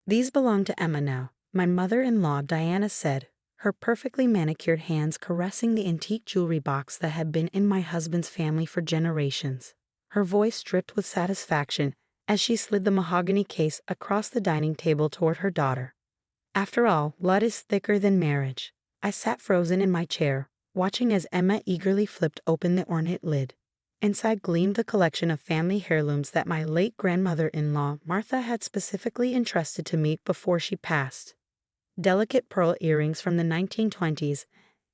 "These belong to Emma now," my mother-in-law Diana said, her perfectly manicured hands caressing the antique jewelry box that had been in my husband's family for generations. Her voice dripped with satisfaction as she slid the mahogany case across the dining table toward her daughter. After all, blood is thicker than marriage. I sat frozen in my chair, watching as Emma eagerly flipped open the ornate lid. Inside gleamed the collection of family heirlooms that my late grandmother-in-law Martha had specifically entrusted to me before she passed. Delicate pearl earrings from the 1920s,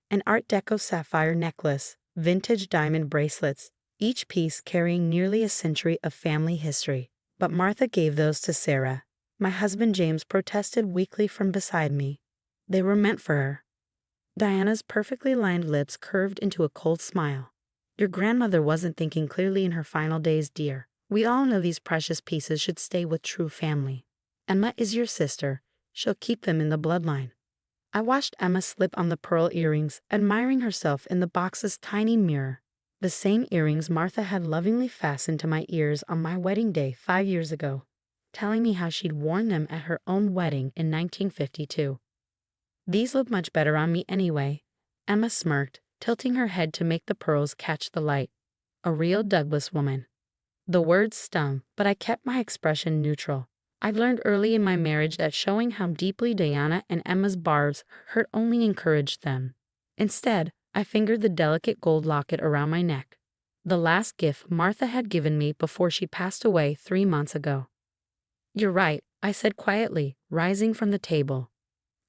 an Art Deco sapphire necklace, vintage diamond bracelets, each piece carrying nearly a century of family history. But Martha gave those to Sarah. My husband James protested weakly from beside me. They were meant for her. Diana's perfectly lined lips curved into a cold smile. "Your grandmother wasn't thinking clearly in her final days, dear. We all know these precious pieces should stay with true family. Emma is your sister. She'll keep them in the bloodline." I watched Emma slip on the pearl earrings, admiring herself in the box's tiny mirror. The same earrings Martha had lovingly fastened to my ears on my wedding day 5 years ago, telling me how she'd worn them at her own wedding in 1952. "These look much better on me anyway," Emma smirked, tilting her head to make the pearls catch the light. A real Douglas woman. The words stung, but I kept my expression neutral. I learned early in my marriage that showing how deeply Diana and Emma's barbs hurt only encouraged them. Instead, I fingered the delicate gold locket around my neck, the last gift Martha had given me before she passed away 3 months ago. "You're right," I said quietly, rising from the table.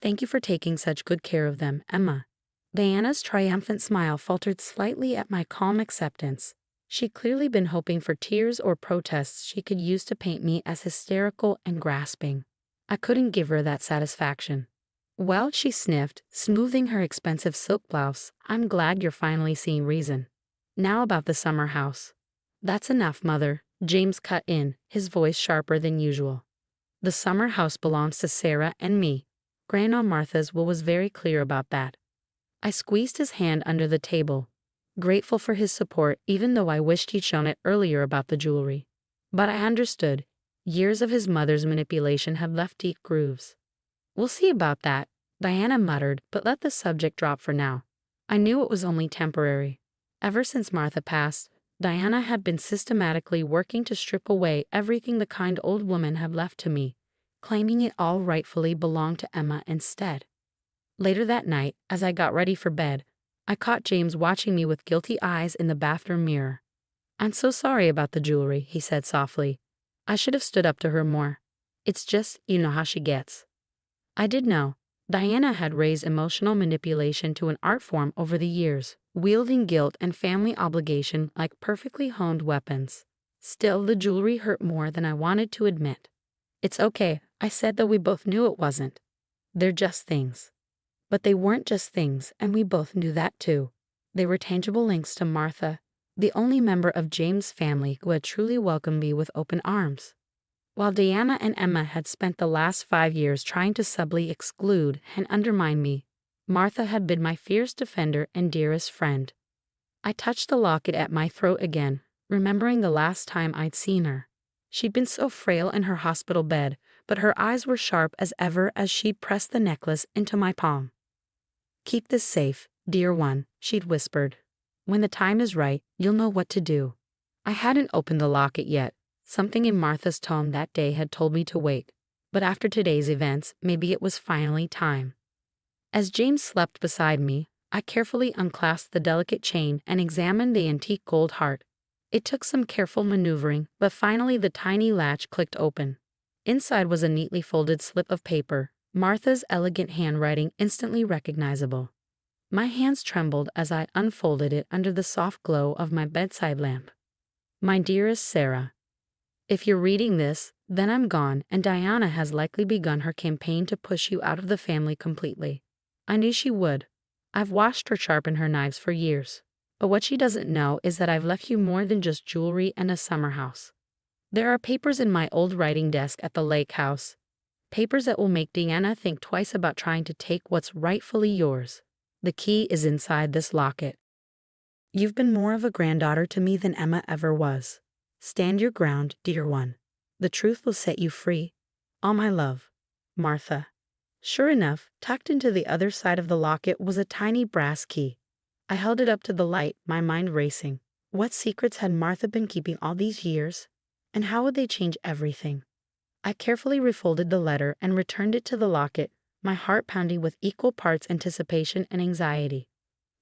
"Thank you for taking such good care of them, Emma." Diana's triumphant smile faltered slightly at my calm acceptance. She'd clearly been hoping for tears or protests she could use to paint me as hysterical and grasping. I couldn't give her that satisfaction. "Well," she sniffed, smoothing her expensive silk blouse, "I'm glad you're finally seeing reason. Now about the summer house." "That's enough, Mother," James cut in, his voice sharper than usual. "The summer house belongs to Sarah and me. Grandma Martha's will was very clear about that." I squeezed his hand under the table, grateful for his support even though I wished he'd shown it earlier about the jewelry. But I understood. Years of his mother's manipulation had left deep grooves. "We'll see about that," Diana muttered, but let the subject drop for now. I knew it was only temporary. Ever since Martha passed, Diana had been systematically working to strip away everything the kind old woman had left to me, claiming it all rightfully belonged to Emma instead. Later that night, as I got ready for bed, I caught James watching me with guilty eyes in the bathroom mirror. "I'm so sorry about the jewelry," he said softly. "I should have stood up to her more. It's just, you know how she gets." I did know. Diana had raised emotional manipulation to an art form over the years, wielding guilt and family obligation like perfectly honed weapons. Still, the jewelry hurt more than I wanted to admit. "It's okay," I said, though we both knew it wasn't. "They're just things." But they weren't just things, and we both knew that too. They were tangible links to Martha, the only member of James' family who had truly welcomed me with open arms. While Diana and Emma had spent the last 5 years trying to subtly exclude and undermine me, Martha had been my fierce defender and dearest friend. I touched the locket at my throat again, remembering the last time I'd seen her. She'd been so frail in her hospital bed, but her eyes were sharp as ever as she pressed the necklace into my palm. "Keep this safe, dear one," she'd whispered. "When the time is right, you'll know what to do." I hadn't opened the locket yet. Something in Martha's tone that day had told me to wait. But after today's events, maybe it was finally time. As James slept beside me, I carefully unclasped the delicate chain and examined the antique gold heart. It took some careful maneuvering, but finally the tiny latch clicked open. Inside was a neatly folded slip of paper, Martha's elegant handwriting instantly recognizable. My hands trembled as I unfolded it under the soft glow of my bedside lamp. "My dearest Sarah, if you're reading this, then I'm gone, and Diana has likely begun her campaign to push you out of the family completely. I knew she would. I've watched her sharpen her knives for years. But what she doesn't know is that I've left you more than just jewelry and a summer house. There are papers in my old writing desk at the lake house. Papers that will make Diana think twice about trying to take what's rightfully yours. The key is inside this locket. You've been more of a granddaughter to me than Emma ever was. Stand your ground, dear one. The truth will set you free. All my love." Martha. Sure enough, tucked into the other side of the locket was a tiny brass key. I held it up to the light, my mind racing. What secrets had Martha been keeping all these years? And how would they change everything? I carefully refolded the letter and returned it to the locket, my heart pounding with equal parts anticipation and anxiety.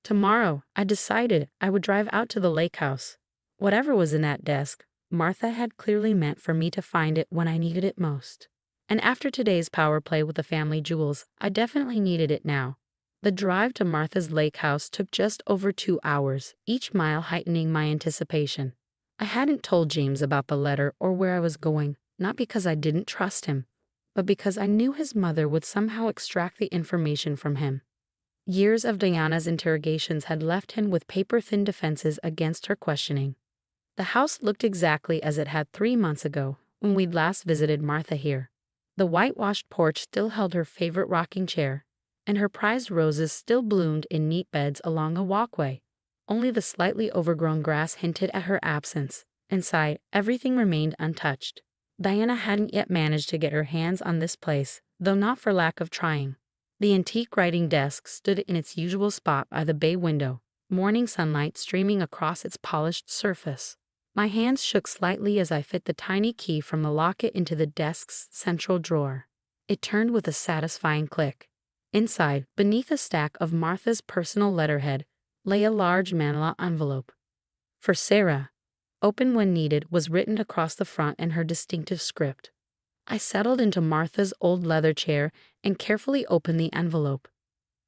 Tomorrow, I decided I would drive out to the lake house. Whatever was in that desk, Martha had clearly meant for me to find it when I needed it most. And after today's power play with the family jewels, I definitely needed it now. The drive to Martha's lake house took just over 2 hours, each mile heightening my anticipation. I hadn't told James about the letter or where I was going, not because I didn't trust him, but because I knew his mother would somehow extract the information from him. Years of Diana's interrogations had left him with paper-thin defenses against her questioning. The house looked exactly as it had 3 months ago, when we'd last visited Martha here. The whitewashed porch still held her favorite rocking chair, and her prized roses still bloomed in neat beds along a walkway. Only the slightly overgrown grass hinted at her absence. Inside, everything remained untouched. Diana hadn't yet managed to get her hands on this place, though not for lack of trying. The antique writing desk stood in its usual spot by the bay window, morning sunlight streaming across its polished surface. My hands shook slightly as I fit the tiny key from the locket into the desk's central drawer. It turned with a satisfying click. Inside, beneath a stack of Martha's personal letterhead, lay a large manila envelope. For Sarah. Open when needed was written across the front in her distinctive script. I settled into Martha's old leather chair and carefully opened the envelope.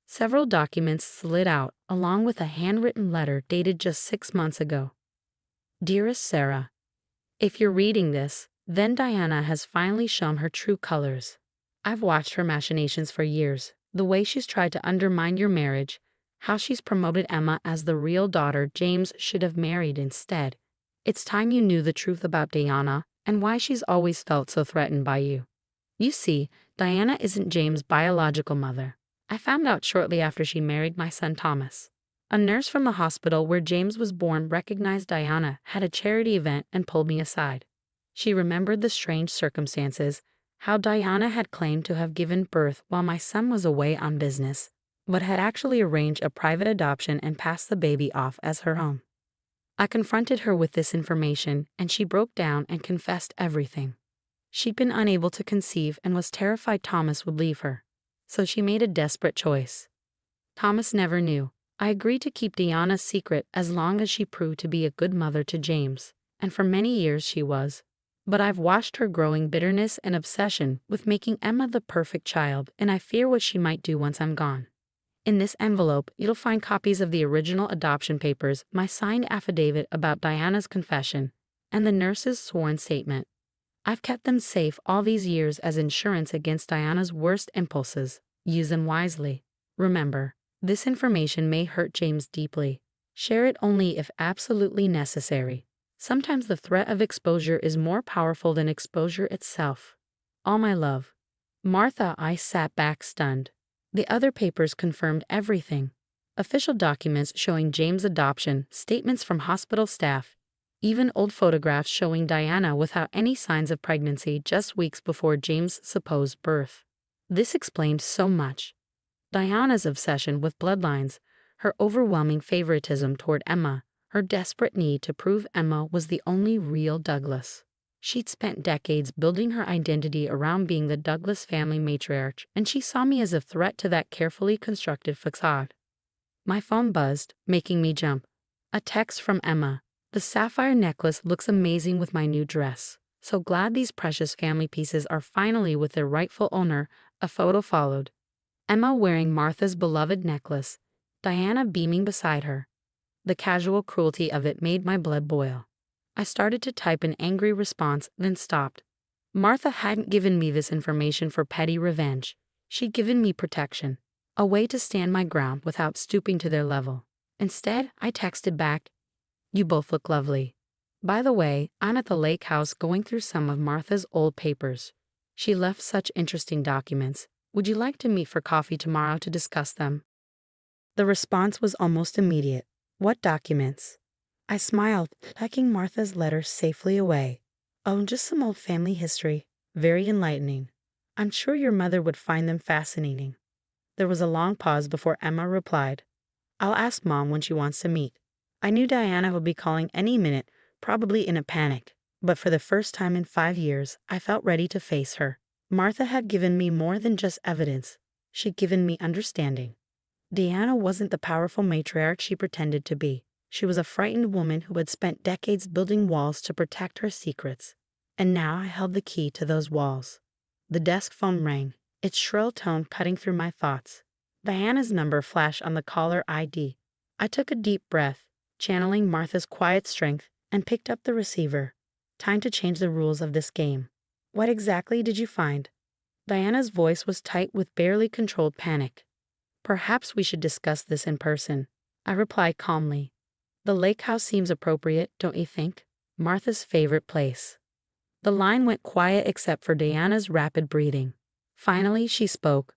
Several documents slid out, along with a handwritten letter dated just 6 months ago. Dearest Sarah, if you're reading this, then Diana has finally shown her true colors. I've watched her machinations for years, the way she's tried to undermine your marriage, how she's promoted Emma as the real daughter James should have married instead. It's time you knew the truth about Diana and why she's always felt so threatened by you. You see, Diana isn't James' biological mother. I found out shortly after she married my son Thomas. A nurse from the hospital where James was born recognized Diana, had a charity event, and pulled me aside. She remembered the strange circumstances, how Diana had claimed to have given birth while my son was away on business, but had actually arranged a private adoption and passed the baby off as her own. I confronted her with this information, and she broke down and confessed everything. She'd been unable to conceive and was terrified Thomas would leave her, so she made a desperate choice. Thomas never knew. I agreed to keep Diana's secret as long as she proved to be a good mother to James, and for many years she was. But I've watched her growing bitterness and obsession with making Emma the perfect child, and I fear what she might do once I'm gone. In this envelope, you'll find copies of the original adoption papers, my signed affidavit about Diana's confession, and the nurse's sworn statement. I've kept them safe all these years as insurance against Diana's worst impulses. Use them wisely. Remember, this information may hurt James deeply. Share it only if absolutely necessary. Sometimes the threat of exposure is more powerful than exposure itself. All my love. Martha. I sat back stunned. The other papers confirmed everything. Official documents showing James' adoption, statements from hospital staff, even old photographs showing Diana without any signs of pregnancy just weeks before James' supposed birth. This explained so much. Diana's obsession with bloodlines, her overwhelming favoritism toward Emma, her desperate need to prove Emma was the only real Douglas. She'd spent decades building her identity around being the Douglas family matriarch, and she saw me as a threat to that carefully constructed facade. My phone buzzed, making me jump. A text from Emma. The sapphire necklace looks amazing with my new dress. So glad these precious family pieces are finally with their rightful owner. A photo followed. Emma wearing Martha's beloved necklace, Diana beaming beside her. The casual cruelty of it made my blood boil. I started to type an angry response, then stopped. Martha hadn't given me this information for petty revenge. She'd given me protection, a way to stand my ground without stooping to their level. Instead, I texted back, "You both look lovely. By the way, I'm at the lake house going through some of Martha's old papers. She left such interesting documents. Would you like to meet for coffee tomorrow to discuss them?" The response was almost immediate. What documents? I smiled, tucking Martha's letter safely away. Oh, just some old family history. Very enlightening. I'm sure your mother would find them fascinating. There was a long pause before Emma replied, I'll ask Mom when she wants to meet. I knew Diana would be calling any minute, probably in a panic, but for the first time in 5 years, I felt ready to face her. Martha had given me more than just evidence. She'd given me understanding. Diana wasn't the powerful matriarch she pretended to be. She was a frightened woman who had spent decades building walls to protect her secrets. And now I held the key to those walls. The desk phone rang, its shrill tone cutting through my thoughts. Diana's number flashed on the caller ID. I took a deep breath, channeling Martha's quiet strength, and picked up the receiver. Time to change the rules of this game. What exactly did you find? Diana's voice was tight with barely controlled panic. Perhaps we should discuss this in person, I replied calmly. The lake house seems appropriate, don't you think? Martha's favorite place. The line went quiet except for Diana's rapid breathing. Finally, she spoke.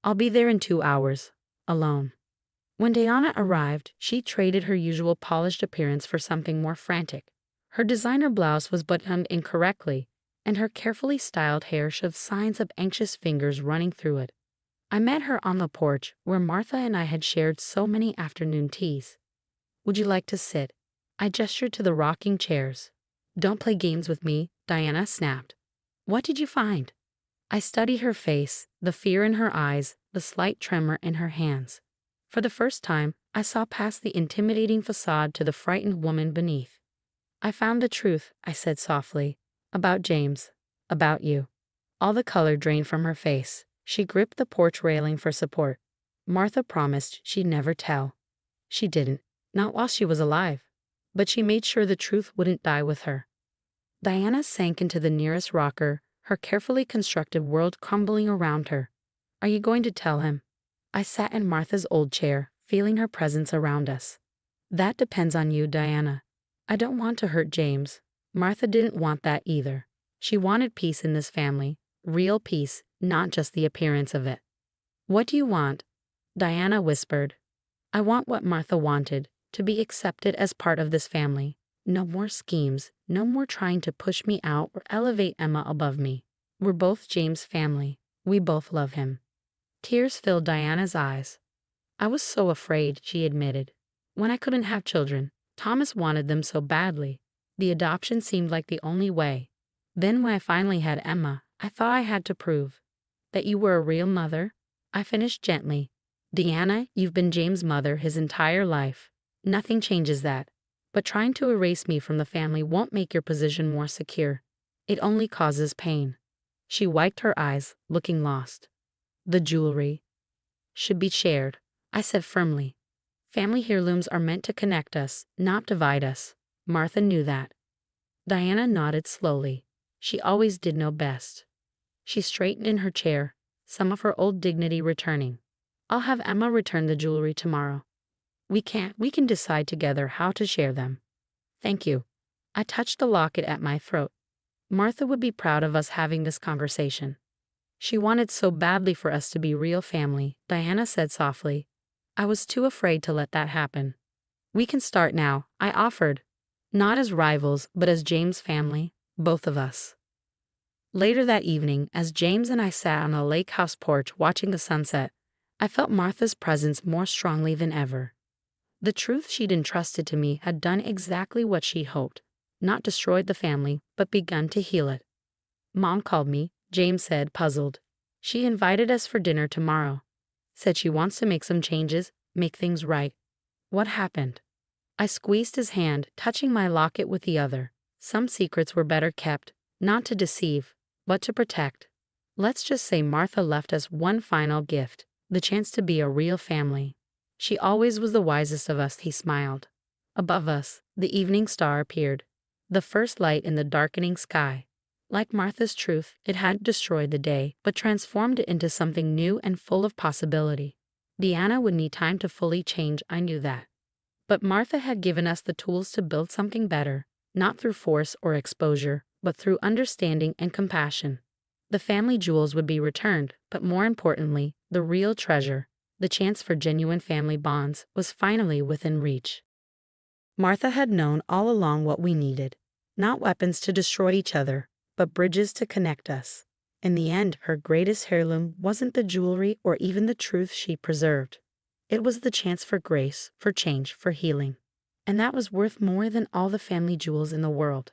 I'll be there in 2 hours, alone. When Diana arrived, she traded her usual polished appearance for something more frantic. Her designer blouse was buttoned incorrectly, and her carefully styled hair showed signs of anxious fingers running through it. I met her on the porch, where Martha and I had shared so many afternoon teas. Would you like to sit? I gestured to the rocking chairs. Don't play games with me, Diana snapped. What did you find? I studied her face, the fear in her eyes, the slight tremor in her hands. For the first time, I saw past the intimidating facade to the frightened woman beneath. I found the truth, I said softly. About James. About you. All the color drained from her face. She gripped the porch railing for support. Martha promised she'd never tell. She didn't, not while she was alive. But she made sure the truth wouldn't die with her. Diana sank into the nearest rocker, her carefully constructed world crumbling around her. Are you going to tell him? I sat in Martha's old chair, feeling her presence around us. That depends on you, Diana. I don't want to hurt James. Martha didn't want that either. She wanted peace in this family, real peace, not just the appearance of it. What do you want? Diana whispered. I want what Martha wanted, to be accepted as part of this family. No more schemes, no more trying to push me out or elevate Emma above me. We're both James' family. We both love him. Tears filled Diana's eyes. I was so afraid, she admitted. When I couldn't have children, Thomas wanted them so badly. The adoption seemed like the only way. Then when I finally had Emma, I thought I had to prove that you were a real mother. I finished gently. Diana, you've been James' mother his entire life. Nothing changes that. But trying to erase me from the family won't make your position more secure. It only causes pain. She wiped her eyes, looking lost. The jewelry should be shared, I said firmly. Family heirlooms are meant to connect us, not divide us. Martha knew that. Diana nodded slowly. She always did know best. She straightened in her chair, some of her old dignity returning. I'll have Emma return the jewelry tomorrow. We can decide together how to share them. Thank you. I touched the locket at my throat. Martha would be proud of us having this conversation. She wanted so badly for us to be real family, Diana said softly. I was too afraid to let that happen. We can start now, I offered. Not as rivals, but as James' family, both of us. Later that evening, as James and I sat on a lake house porch watching the sunset, I felt Martha's presence more strongly than ever. The truth she'd entrusted to me had done exactly what she hoped, not destroyed the family, but begun to heal it. Mom called me, James said, puzzled. She invited us for dinner tomorrow. Said she wants to make some changes, make things right. What happened? I squeezed his hand, touching my locket with the other. Some secrets were better kept, not to deceive, but to protect. Let's just say Martha left us one final gift, the chance to be a real family. She always was the wisest of us, he smiled. Above us, the evening star appeared, the first light in the darkening sky. Like Martha's truth, it hadn't destroyed the day, but transformed it into something new and full of possibility. Diana would need time to fully change, I knew that. But Martha had given us the tools to build something better, not through force or exposure, but through understanding and compassion. The family jewels would be returned, but more importantly, the real treasure, the chance for genuine family bonds, was finally within reach. Martha had known all along what we needed, not weapons to destroy each other, but bridges to connect us. In the end, her greatest heirloom wasn't the jewelry or even the truth she preserved. It was the chance for grace, for change, for healing. And that was worth more than all the family jewels in the world.